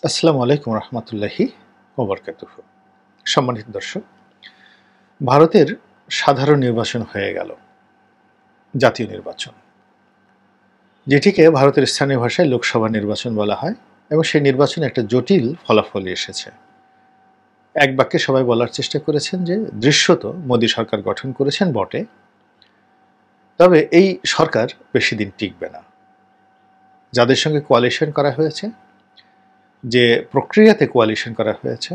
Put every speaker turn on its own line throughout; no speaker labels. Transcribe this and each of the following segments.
আসসালামু আলাইকুম রহমতুল্লাহি ওবরকাতুহ। সম্মানিত দর্শক, ভারতের সাধারণ নির্বাচন হয়ে গেল, জাতীয় নির্বাচন, যেটিকে ভারতের স্থানীয় ভাষায় লোকসভা নির্বাচন বলা হয়, এবং সেই নির্বাচনে একটা জটিল ফলাফল এসেছে। এক বাক্যে সবাই বলার চেষ্টা করেছেন যে দৃশ্যত মোদী সরকার গঠন করেছেন বটে, তবে এই সরকার বেশি দিন টিকবে না। যাদের সঙ্গে কোয়ালিশন করা হয়েছে, যে প্রক্রিয়াতে কোয়ালিশন করা হয়েছে,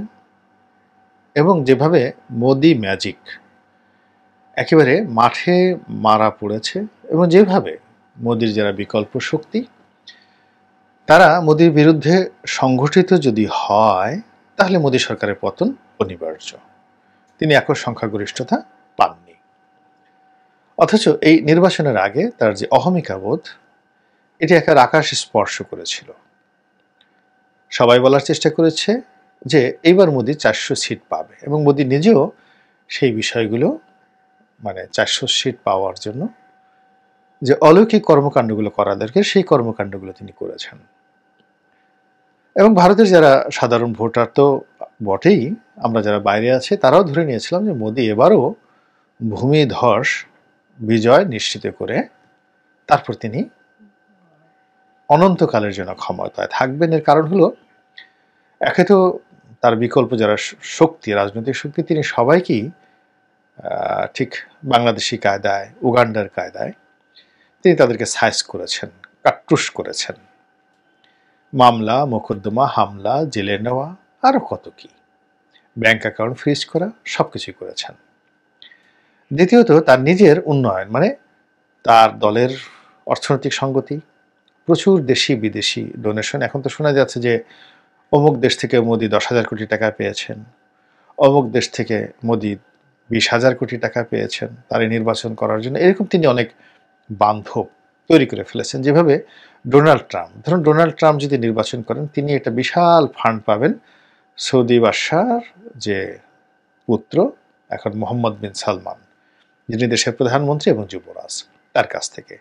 এবং যেভাবে মোদি ম্যাজিক একেবারে মাঠে মারা পড়েছে, এবং যেভাবে মোদির যারা বিকল্প শক্তি তারা মোদির বিরুদ্ধে সংগঠিত যদি হয়, তাহলে মোদি সরকারের পতন অনিবার্য। তিনি একর সংখ্যাগরিষ্ঠতা পাননি, অথচ এই নির্বাচনের আগে তার যে অহমিকাবোধ, এটি একার আকাশ স্পর্শ করেছিল। সবাই বলার চেষ্টা করেছে যে এইবার মোদি 400 সিট পাবে, এবং মোদি নিজেও সেই বিষয়গুলো, মানে 400 সিট পাওয়ার জন্য যে অলৌকিক কর্মকাণ্ডগুলো করা দরকার, সেই কর্মকাণ্ডগুলো তিনি করেছেন। এবং ভারতের যারা সাধারণ ভোটার তো বটেই, আমরা যারা বাইরে আছি তারাও ধরে নিয়েছিলাম যে মোদি এবারও ভূমিধস বিজয় নিশ্চিত করে তারপর তিনি অনন্তকালের জন্য ক্ষমতায় থাকবেন। এর কারণ হলো, একে তো তার বিকল্প যারা শক্তি, রাজনৈতিক শক্তি, তিনি সবাইকেই ঠিক বাংলাদেশি কায়দায়, উগান্ডার কায়দায় তিনি তাদেরকে সাইজ করেছেন, কাট্টুস করেছেন। মামলা, মোকদ্দমা, হামলা, জেলে নেওয়া, আরও কত কি, ব্যাংক অ্যাকাউন্ট ফ্রিজ করা, সব কিছুই করেছেন। দ্বিতীয়ত, তার নিজের উন্নয়ন, মানে তার দলের অর্থনৈতিক সংগতি, প্রচুর দেশি বিদেশি ডোনেশন। এখন তো শোনা যাচ্ছে যে অমুক দেশ থেকে মোদি 10,000 কোটি টাকা পেয়েছেন, অমুক দেশ থেকে মোদি 20,000 কোটি টাকা পেয়েছেন তার নির্বাচন করার জন্য। এরকম তিনি অনেক বান্ধব তৈরি করে ফেলেছেন। যেভাবে ডোনাল্ড ট্রাম্প, ধরুন ডোনাল্ড ট্রাম্প যদি নির্বাচন করেন, তিনি একটা বিশাল ফান্ড পাবেন সৌদি বাদশার যে পুত্র এখন মোহাম্মদ বিন সালমান, যিনি দেশের প্রধানমন্ত্রী এবং যুবরাজ, তার কাছ থেকে।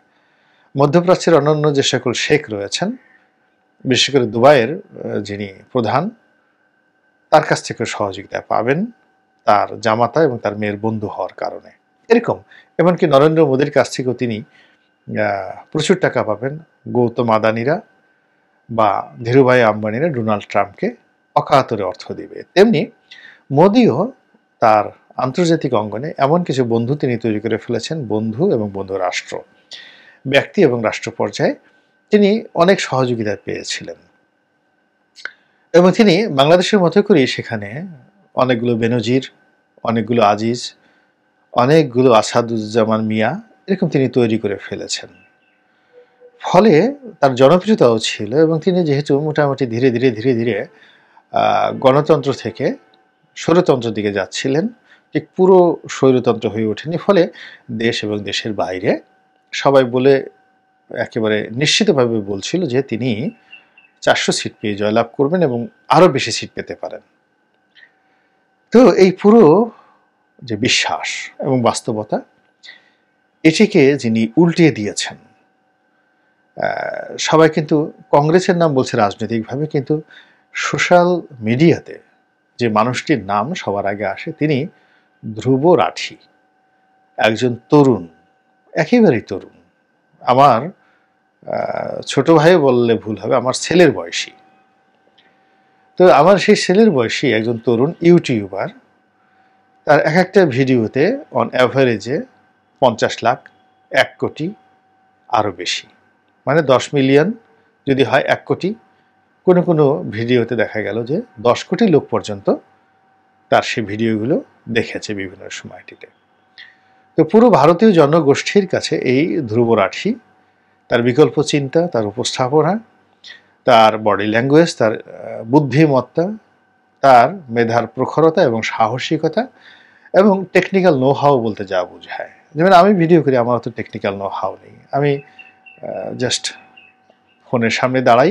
মধ্যপ্রাচ্যের অন্যান্য যে সকল শেখ রয়েছেন, বিশেষ করে দুবাইয়ের যিনি প্রধান, তার কাছ থেকে সহযোগিতা পাবেন তার জামাতা এবং তার মেয়ের বন্ধু হওয়ার কারণে। এরকম এমনকি নরেন্দ্র মোদীর কাছ থেকেও তিনি প্রচুর টাকা পাবেন। গৌতম আদানিরা বা ধীরুভাই আম্বানিরা ডোনাল্ড ট্রাম্পকে অকাতরে অর্থ দিবে। তেমনি মোদিও তার আন্তর্জাতিক অঙ্গনে এমন কিছু বন্ধু তিনি তৈরি করে ফেলেছেন, বন্ধু এবং বন্ধু রাষ্ট্র, ব্যক্তি এবং রাষ্ট্র পর্যায়ে তিনি অনেক সহযোগিতা পেয়েছিলেন। এবং তিনি বাংলাদেশের মতো করেই সেখানে অনেকগুলো বেনজির, অনেকগুলো আজিজ, অনেকগুলো আসাদুজ্জামান মিয়া, এরকম তিনি তৈরি করে ফেলেছেন। ফলে তার জনপ্রিয়তাও ছিল, এবং তিনি যেহেতু মোটামুটি ধীরে ধীরে ধীরে ধীরে গণতন্ত্র থেকে স্বৈরতন্ত্রের দিকে যাচ্ছিলেন, ঠিক পুরো স্বৈরতন্ত্র হয়ে ওঠেনি। ফলে দেশ এবং দেশের বাইরে সবাই বলে একেবারে নিশ্চিতভাবে বলছিল যে তিনি 400 সিট পেয়ে জয়লাভ করবেন এবং আরও বেশি সিট পেতে পারেন। তো এই পুরো যে বিশ্বাস এবং বাস্তবতা, এটিকে যিনি উল্টিয়ে দিয়েছেন, সবাই কিন্তু কংগ্রেসের নাম বলছে রাজনৈতিকভাবে, কিন্তু সোশ্যাল মিডিয়াতে যে মানুষটির নাম সবার আগে আসে, তিনি ধ্রুব রাঠি, একজন তরুণ, একেবারেই তরুণ। আমার ছোট ভাই বললে ভুল হবে, আমার ছেলের বয়সী। তো আমার সেই ছেলের বয়সী একজন তরুণ ইউটিউবার, তার এক একটা ভিডিওতে অন অ্যাভারেজে 50 লাখ, 1 কোটি, আরও বেশি, মানে 10 মিলিয়ন যদি হয় 1 কোটি, কোনো কোনো ভিডিওতে দেখা গেল যে 10 কোটি লোক পর্যন্ত তার সেই ভিডিওগুলো দেখেছে বিভিন্ন সময়টিতে। তো পুরো ভারতীয় জনগোষ্ঠীর কাছে এই ধ্রুব রাঠি, তার বিকল্প চিন্তা, তার উপস্থাপনা, তার বডি ল্যাঙ্গুয়েজ, তার বুদ্ধিমত্তা, তার মেধার প্রখরতা এবং সাহসিকতা এবং টেকনিক্যাল নো হাউ বলতে যা বোঝায়। যেমন আমি ভিডিও করি, আমার অত টেকনিক্যাল নো হাউ নেই, আমি জাস্ট ফোনের সামনে দাঁড়াই,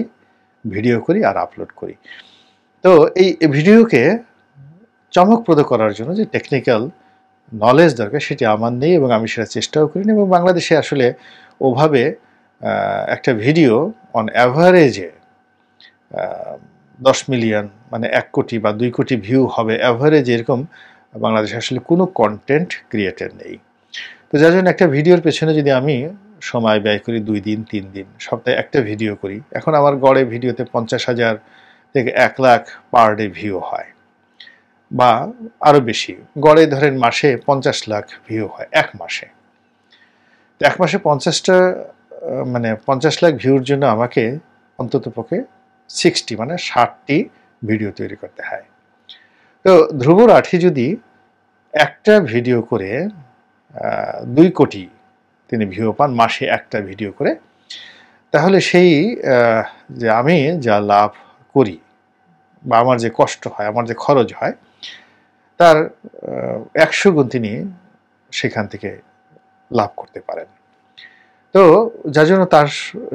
ভিডিও করি আর আপলোড করি। তো এই ভিডিওকে চমকপ্রদ করার জন্য যে টেকনিক্যাল নলেজ দরকার, সেটি আমার নেই, এবং আমি সেটা চেষ্টাও করিনি। এবং বাংলাদেশে আসলে ওভাবে একটা ভিডিও অন অ্যাভারেজে 10 মিলিয়ন মানে 1 কোটি বা 2 কোটি ভিউ হবে অ্যাভারেজ, এরকম বাংলাদেশে আসলে কোনো কন্টেন্ট ক্রিয়েটর নেই। তো যার জন্য একটা ভিডিওর পেছনে যদি আমি সময় ব্যয় করি 2 দিন 3 দিন, সপ্তাহে একটা ভিডিও করি, এখন আমার গড়ে ভিডিওতে 50,000 থেকে 1 লাখ পার ডে ভিউ হয়, বা আরও বেশি, গড়ে ধরেন মাসে 50 লাখ ভিউ হয় এক মাসে। তো এক মাসে 50 লাখ ভিউর জন্য আমাকে অন্ততপক্ষে 60 মানে 60টি ভিডিও তৈরি করতে হয়। তো ধ্রুব রাঠি যদি একটা ভিডিও করে 2 কোটি তিনি ভিউ পান মাসে একটা ভিডিও করে, তাহলে সেই যে আমি যা লাভ করি বা আমার যে কষ্ট হয়, আমার যে খরচ হয়, তার 100 গুণ তিনি সেখান থেকে লাভ করতে পারেন। তো যার জন্য তার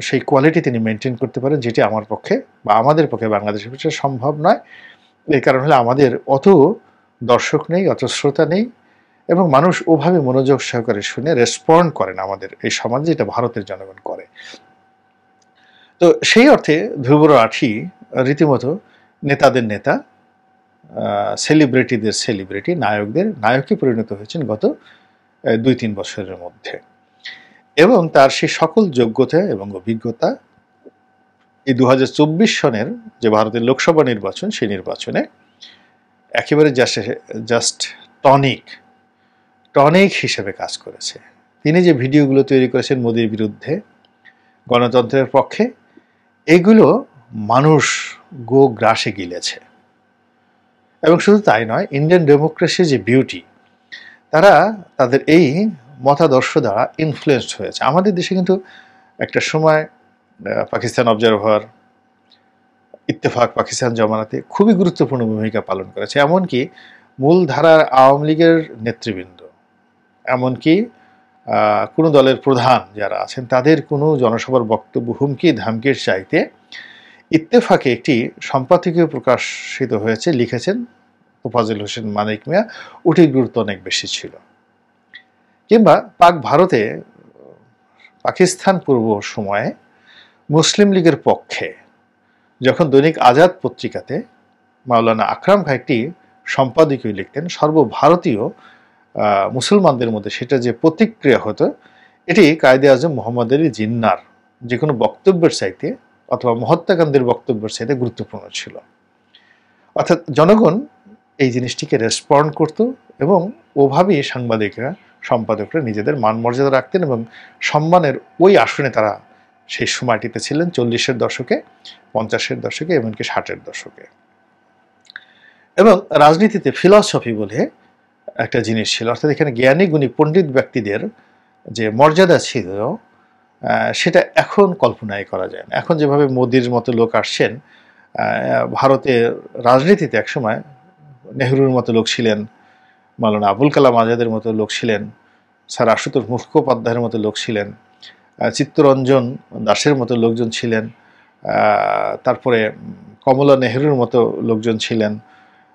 সেই কোয়ালিটি তিনি মেনটেন করতে পারেন, যেটি আমার পক্ষে বা আমাদের পক্ষে বাংলাদেশের পক্ষে সম্ভব নয়। এই কারণ হলো আমাদের অত দর্শক নেই, অত শ্রোতা নেই, এবং মানুষ ওভাবে মনোযোগ সহকারে শুনে রেসপন্ড করেন আমাদের এই সমাজে, যেটা ভারতের জনগণ করে। তো সেই অর্থে ধ্রুব রাঠি রীতিমতো নেতাদের নেতা, সেলিব্রিটিদের সেলিব্রিটি, নায়কদের নায়কে পরিণত হয়েছেন গত 2-3 বছরের মধ্যে। এবং তার সেই সকল যোগ্যতা এবং অভিজ্ঞতা এই 2024 সনের যে ভারতের লোকসভা নির্বাচন, সেই নির্বাচনে একেবারে জাস্ট টনিক হিসেবে কাজ করেছে। তিনি যে ভিডিওগুলো তৈরি করেছেন মোদির বিরুদ্ধে, গণতন্ত্রের পক্ষে, এগুলো মানুষ গ্রাসে গিলেছে। এবং শুধু তাই নয়, ইন্ডিয়ান ডেমোক্রেসির যে বিউটি, তারা তাদের এই মতাদর্শ দ্বারা ইনফ্লুয়েসড হয়েছে। আমাদের দেশে কিন্তু একটা সময় পাকিস্তান অবজারভার, ইত্তেফাক, পাকিস্তান জমানাতে খুবই গুরুত্বপূর্ণ ভূমিকা পালন করেছে। এমনকি মূলধারার আওয়ামী লীগের নেতৃবৃন্দ, এমনকি কোনো দলের প্রধান যারা আছেন, তাদের কোনো জনসভার বক্তব্য হুমকি ধামকির চাইতে ইত্তেফাকে একটি সম্পাদকীয় প্রকাশিত হয়েছে, লিখেছেন তোফাজ্জল হোসেন মানিক মিয়া, ওটির গুরুত্ব অনেক বেশি ছিল। কিংবা পাক ভারতে পাকিস্তান পূর্ব সময়ে মুসলিম লীগের পক্ষে যখন দৈনিক আজাদ পত্রিকাতে মাওলানা আকরাম খাঁ একটি সম্পাদকীয় লিখতেন, সর্বভারতীয় মুসলমানদের মধ্যে সেটা যে প্রতিক্রিয়া হতো, এটি কায়েদে আজম মোহাম্মদ আলী জিন্নার যে কোনো বক্তব্যের চাইতে অথবা মহাত্মা গান্ধীর বক্তব্যের চাইতে গুরুত্বপূর্ণ ছিল। অর্থাৎ জনগণ এই জিনিসটিকে রেসপন্ড করত, এবং ওভাবেই সাংবাদিকরা, সম্পাদকরা নিজেদের মান মর্যাদা রাখতেন, এবং সম্মানের ওই আসনে তারা সেই সময়টিতে ছিলেন 40-এর দশকে, 50-এর দশকে, এমনকি 60-এর দশকে। এবং রাজনীতিতে ফিলসফি বলে একটা জিনিস ছিল, অর্থাৎ এখানে জ্ঞানী গুণী পণ্ডিত ব্যক্তিদের যে মর্যাদা ছিল, সেটা এখন কল্পনাই করা যায় না। এখন যেভাবে মোদির মতো লোক আসছেন, ভারতের রাজনীতিতে একসময় নেহরুর মতো লোক ছিলেন, মাওলানা আবুল কালাম আজাদের মতো লোক ছিলেন, স্যার আশুতোষ মুখোপাধ্যায়ের মতো লোক ছিলেন, চিত্তরঞ্জন দাসের মতো লোকজন ছিলেন, তারপরে কমলা নেহরুর মতো লোকজন ছিলেন,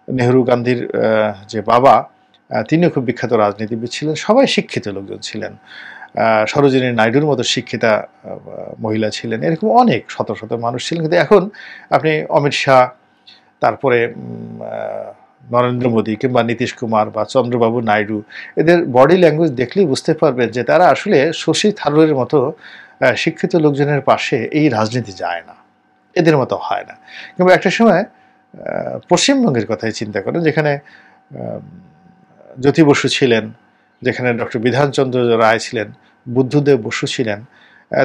নেহরু গান্ধীর যে বাবা, তিনিও খুব বিখ্যাত রাজনীতিবিদ ছিলেন, সবাই শিক্ষিত লোকজন ছিলেন, সরোজিনী নাইডুর মতো শিক্ষিতা মহিলা ছিলেন, এরকম অনেক শত শত মানুষ ছিলেন। কিন্তু এখন আপনি অমিত শাহ, তারপরে নরেন্দ্র মোদী কিংবা নীতিশ কুমার বা চন্দ্রবাবু নাইডু, এদের বডি ল্যাঙ্গুয়েজ দেখলেই বুঝতে পারবেন যে তারা আসলে শশী থারুরের মতো শিক্ষিত লোকজনের পাশে এই রাজনীতি যায় না, এদের মতো হয় না। কিংবা একটা সময় পশ্চিমবঙ্গের কথাই চিন্তা করেন, যেখানে জ্যোতি বসু ছিলেন, যেখানে ডক্টর বিধানচন্দ্র রায় ছিলেন, বুদ্ধদেব বসু ছিলেন,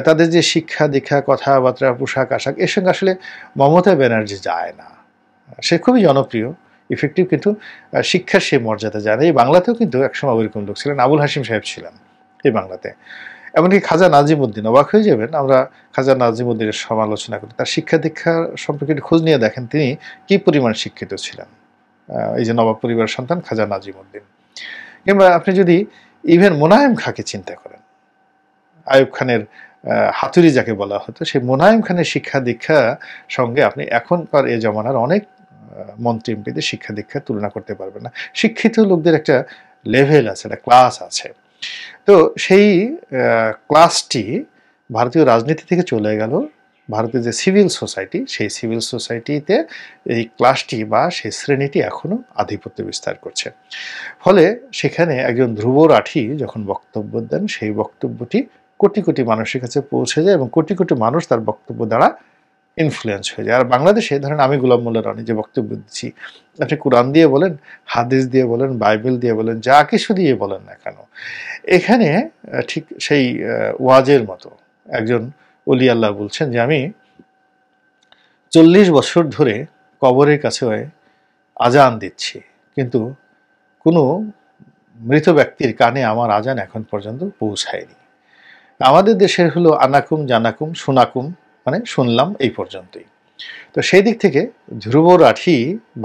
তাদের যে শিক্ষা দীক্ষা, কথাবার্তা, পোশাক আশাক, এর সঙ্গে আসলে মমতা ব্যানার্জি যায় না। সে খুবই জনপ্রিয়, ইফেক্টিভ, কিন্তু শিক্ষার সেই মর্যাদা যায় না। এই বাংলাতেও কিন্তু একসময় ওইরকম লোক ছিলেন, আবুল হাশিম সাহেব ছিলেন এই বাংলাতে। এমনকি খাজা নাজিমুদ্দিন, অবাক হয়ে যাবেন আমরা খাজা নাজিমুদ্দিনের সমালোচনা করি, তার শিক্ষা দীক্ষা সম্পর্কে খোঁজ নিয়ে দেখেন তিনি কি পরিমাণ শিক্ষিত ছিলেন, এই যে নবাব পরিবারের সন্তান খাজা নাজিমুদ্দিন। কিংবা আপনি যদি ইভেন মোনায়েম খাঁকে চিন্তা করেন, আইয়ুব খানের হাতুড়ি যাকে বলা হতো, সেই মোনায়েম খানের শিক্ষা দীক্ষা সঙ্গে আপনি এখনকার এই জমানার অনেক মন্ত্রী এমপিদের শিক্ষা দীক্ষা তুলনা করতে পারবেন না। শিক্ষিত লোকদের একটা লেভেল আছে, একটা ক্লাস আছে। তো সেই ক্লাসটি ভারতীয় রাজনীতি থেকে চলে গেল ভারতের যে সিভিল সোসাইটি, সেই সিভিল সোসাইটিতে এই ক্লাসটি বা সেই শ্রেণীটি এখনও আধিপত্য বিস্তার করছে। ফলে সেখানে একজন ধ্রুব রাঠি যখন বক্তব্য দেন, সেই বক্তব্যটি কোটি কোটি মানুষের কাছে পৌঁছে যায় এবং কোটি কোটি মানুষ তার বক্তব্য দ্বারা ইনফ্লুয়েন্স হয়ে যায়। আর বাংলাদেশে ধরেন আমি গোলাম মোল্লা রনি যে বক্তব্য দিচ্ছি, আপনি কোরআন দিয়ে বলেন, হাদিস দিয়ে বলেন, বাইবেল দিয়ে বলেন, যা কিছু দিয়ে বলেন না কেন, এখানে ঠিক সেই ওয়াজের মতো একজন অলি আল্লাহ বলছেন যে আমি 40 বছর ধরে কবরের কাছে আজান দিচ্ছি, কিন্তু কোনো মৃত ব্যক্তির কানে আমার আজান এখন পর্যন্ত পৌঁছায়নি। আমাদের দেশের হলো আনাকুম জানাকুম শোনাকুম, মানে শুনলাম এই পর্যন্তই। তো সেই দিক থেকে ধ্রুব রাঠি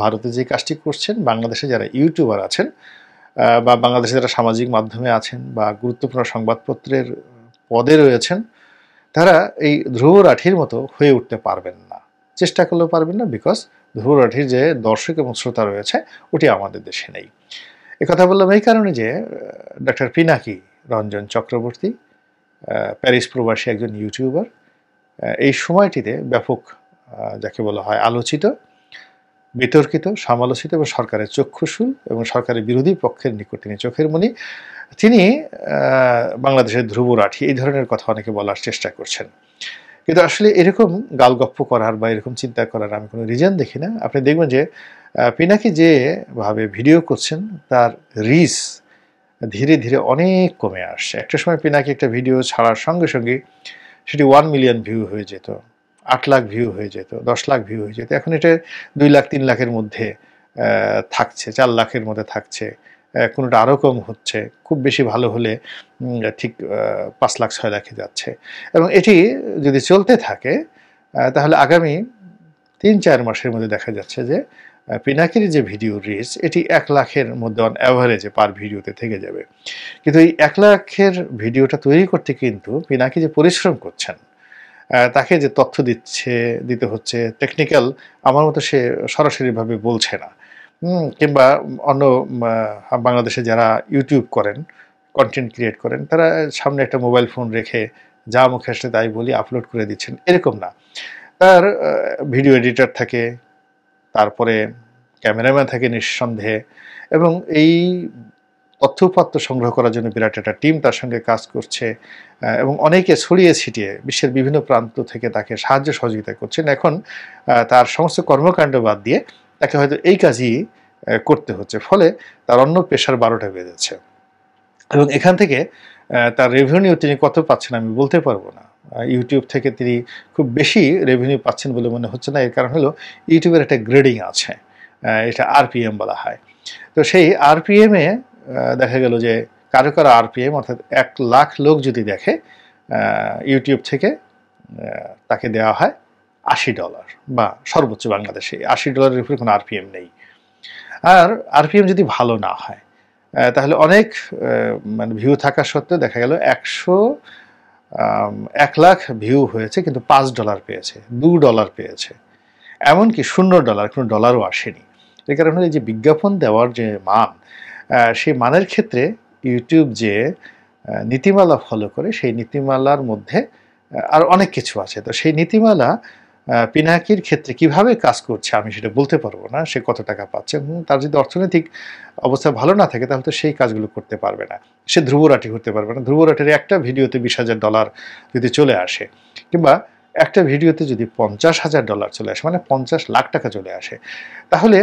ভারতে যে কাজটি করছেন, বাংলাদেশে যারা ইউটিউবার আছেন বা বাংলাদেশে যারা সামাজিক মাধ্যমে আছেন বা গুরুত্বপূর্ণ সংবাদপত্রের পদে রয়েছেন, তারা এই ধ্রুব রাঠির মতো হয়ে উঠতে পারবেন না, চেষ্টা করলেও পারবেন না, বিকজ ধ্রুব রাঠির যে দর্শক এবং শ্রোতা রয়েছে ওটি আমাদের দেশে নেই। কথা বললাম এই কারণে যে ডক্টর পিনাকি রঞ্জন চক্রবর্তী প্যারিস প্রবাসী একজন ইউটিউবার, এই সময়টিতে ব্যাপক যাকে বলা হয় আলোচিত, বিতর্কিত, সমালোচিত এবং সরকারের চক্ষুশূল এবং সরকারের বিরোধী পক্ষের নিকট তিনি চোখের মণি। তিনি বাংলাদেশের ধ্রুব রাঠি এই ধরনের কথা অনেকে বলার চেষ্টা করছেন, কিন্তু আসলে এরকম গালগপ্প করার বা এরকম চিন্তা করার আমি কোনো রিজন দেখি না। আপনি দেখবেন যে পিনাকি যেভাবে ভিডিও করছেন তার রিচ ধীরে ধীরে অনেক কমে আসছে। একটা সময় পিনাকি একটা ভিডিও ছাড়ার সঙ্গে সঙ্গে সেটি 1 মিলিয়ন ভিউ হয়ে যেত, 8 লাখ ভিউ হয়ে যেত, 10 লাখ ভিউ হয়ে যেত। এখন এটা 2 লাখ 3 লাখের মধ্যে থাকছে, 4 লাখের মধ্যে থাকছে, কোনোটা আরও কম হচ্ছে, খুব বেশি ভালো হলে ঠিক 5 লাখ 6 লাখে যাচ্ছে। এবং এটি যদি চলতে থাকে তাহলে আগামী 3-4 মাসের মধ্যে দেখা যাচ্ছে যে পিনাকির যে ভিডিও রিচ এটি 1 লাখের মধ্যে অন অ্যাভারেজে পার ভিডিওতে থেকে যাবে। কিন্তু এই 1 লাখের ভিডিওটা তৈরি করতে কিন্তু পিনাকি যে পরিশ্রম করছেন, তাকে যে তথ্য দিতে হচ্ছে টেকনিক্যাল, আমার মতো সে সরাসরিভাবে বলছে না। কিংবা অন্য বাংলাদেশে যারা ইউটিউব করেন, কন্টেন্ট ক্রিয়েট করেন, তারা সামনে একটা মোবাইল ফোন রেখে যা মুখে আসলে তাই বলি আপলোড করে দিচ্ছেন, এরকম না। তার ভিডিও এডিটর থাকে, তারপরে ক্যামেরাম্যান থাকে নিঃসন্দেহে, এবং এই তথ্যউপাত্ত সংগ্রহ করার জন্য বিরাট একটা টিম তার সঙ্গে কাজ করছে এবং অনেকে ছড়িয়ে ছিটিয়ে বিশ্বের বিভিন্ন প্রান্ত থেকে তাকে সাহায্য সহযোগিতা করছেন। এখন তার সমস্ত কর্মকাণ্ড বাদ দিয়ে তাকে হয়তো এই কাজই করতে হচ্ছে, ফলে তার অন্য পেশার 12টা বেজেছে। এবং এখান থেকে তার রেভিনিউ তিনি কত পাচ্ছেন আমি বলতে পারবো না। ইউটিউব থেকে তিনি খুব বেশি রেভিনিউ পাচ্ছেন বলে মনে হচ্ছে না। এর কারণ হলো ইউটিউবের একটা গ্রেডিং আছে, এটা আরপিএম বলা হয়। তো সেই আরপিএমে দেখা গেল যে কারো কারো আরপিএম অর্থাৎ 1 লাখ লোক যদি দেখে, ইউটিউব থেকে তাকে দেওয়া হয় $80 বা সর্বোচ্চ বাংলাদেশে $80 উপরে কোনো আরপিএম নেই। আর আরপিএম যদি ভালো না হয় তাহলে অনেক মানে ভিউ থাকা সত্ত্বেও দেখা গেল 1 লাখ ভিউ হয়েছে কিন্তু $5 পেয়েছে, $2 পেয়েছে, এমনকি $0, কোনো ডলারও আসেনি। এর কারণে এই যে বিজ্ঞাপন দেওয়ার যে মান, সেই মানের ক্ষেত্রে ইউটিউব যে নীতিমালা ফলো করে সেই নীতিমালার মধ্যে আর অনেক কিছু আছে। তো সেই নীতিমালা পিনাকির ক্ষেত্রে কিভাবে কাজ করছে আমি সেটা বলতে পারবো না, সে কত টাকা পাচ্ছে। তার যদি অর্থনৈতিক অবস্থা ভালো না থাকে তাহলে তো সেই কাজগুলো করতে পারবে না, সে ধ্রুব রাঠি করতে পারবে না। ধ্রুব রাঠির একটা ভিডিওতে $20,000 যদি চলে আসে, কিংবা একটা ভিডিওতে যদি $50,000 চলে আসে, মানে 50 লাখ টাকা চলে আসে, তাহলে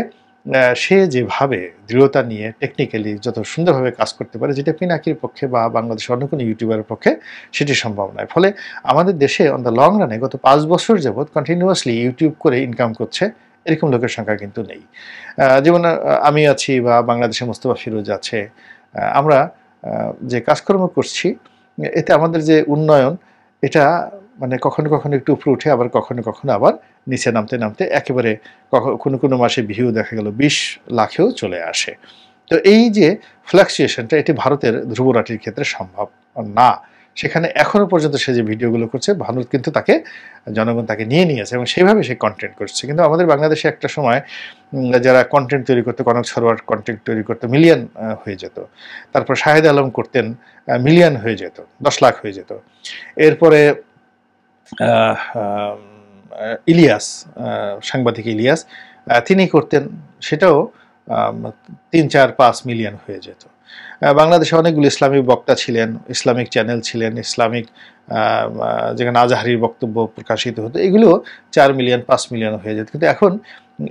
সে যেভাবে দৃঢ়তা নিয়ে টেকনিক্যালি যত সুন্দরভাবে কাজ করতে পারে, যেটা পিনাকির পক্ষে বা বাংলাদেশের অন্য কোনো ইউটিউবারের পক্ষে সেটি সম্ভব নয়। ফলে আমাদের দেশে অন দ্য লং রানে গত 5 বছর যাবৎ কন্টিনিউয়াসলি ইউটিউব করে ইনকাম করছে এরকম লোকের সংখ্যা কিন্তু নেই। যেমন আমি আছি বা বাংলাদেশে মোস্তফা ফিরোজ আছে, আমরা যে কাজকর্ম করছি এতে আমাদের যে উন্নয়ন, এটা মানে কখনো কখনো একটু উপরে উঠে, আবার কখনো কখনো আবার নিচে নামতে নামতে একেবারে কোনো কোনো মাসে ভিউ দেখা গেল 20 লাখেও চলে আসে। তো এই যে ফ্লাকচুয়েশনটা, এটি ভারতের ধ্রুব রাঠির ক্ষেত্রে সম্ভব না। সেখানে এখনো পর্যন্ত সে যে ভিডিওগুলো করছে, ভারত কিন্তু তাকে, জনগণ তাকে নিয়ে নিয়েছে এবং সেইভাবে সে কন্টেন্ট করছে। কিন্তু আমাদের বাংলাদেশে একটা সময় যারা কন্টেন্ট তৈরি করতো, কনক সরোয়ার কন্টেন্ট তৈরি করতো, মিলিয়ন হয়ে যেত। তারপর শাহেদ আলম করতেন, মিলিয়ন হয়ে যেত, 10 লাখ হয়ে যেত। এরপরে আহ, ইলিয়াস, সাংবাদিক ইলিয়াস, তিনি করতেন, সেটাও 3, 4, 5 মিলিয়ন হয়ে যেত। বাংলাদেশে অনেকগুলো ইসলামিক বক্তা ছিলেন, ইসলামিক চ্যানেল ছিলেন, ইসলামিক যেখানে আজহারির বক্তব্য প্রকাশিত হতো, এগুলো 4 মিলিয়ন 5 মিলিয়ন হয়ে যেত। কিন্তু এখন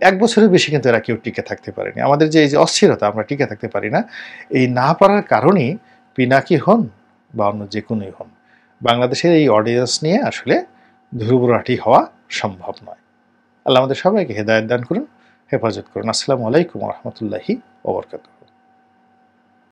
1 বছরের বেশি কিন্তু এরা কেউ টিকে থাকতে পারেনি। আমাদের যে এই যে অস্থিরতা, আমরা টিকে থাকতে পারি না, এই না পারার কারণেই পিনাকি হন বা অন্য যে কোনোই হন, বাংলাদেশের এই অডিয়েন্স নিয়ে আসলে ধুরুবুরাটি হওয়া সম্ভব নয়। আল্লাহ আমাদের সবাইকে হেদায়েত দান করুন, হেফাজত করুন। আসসালামু আলাইকুম ওয়া রাহমাতুল্লাহি ওয়া বারাকাতুহু।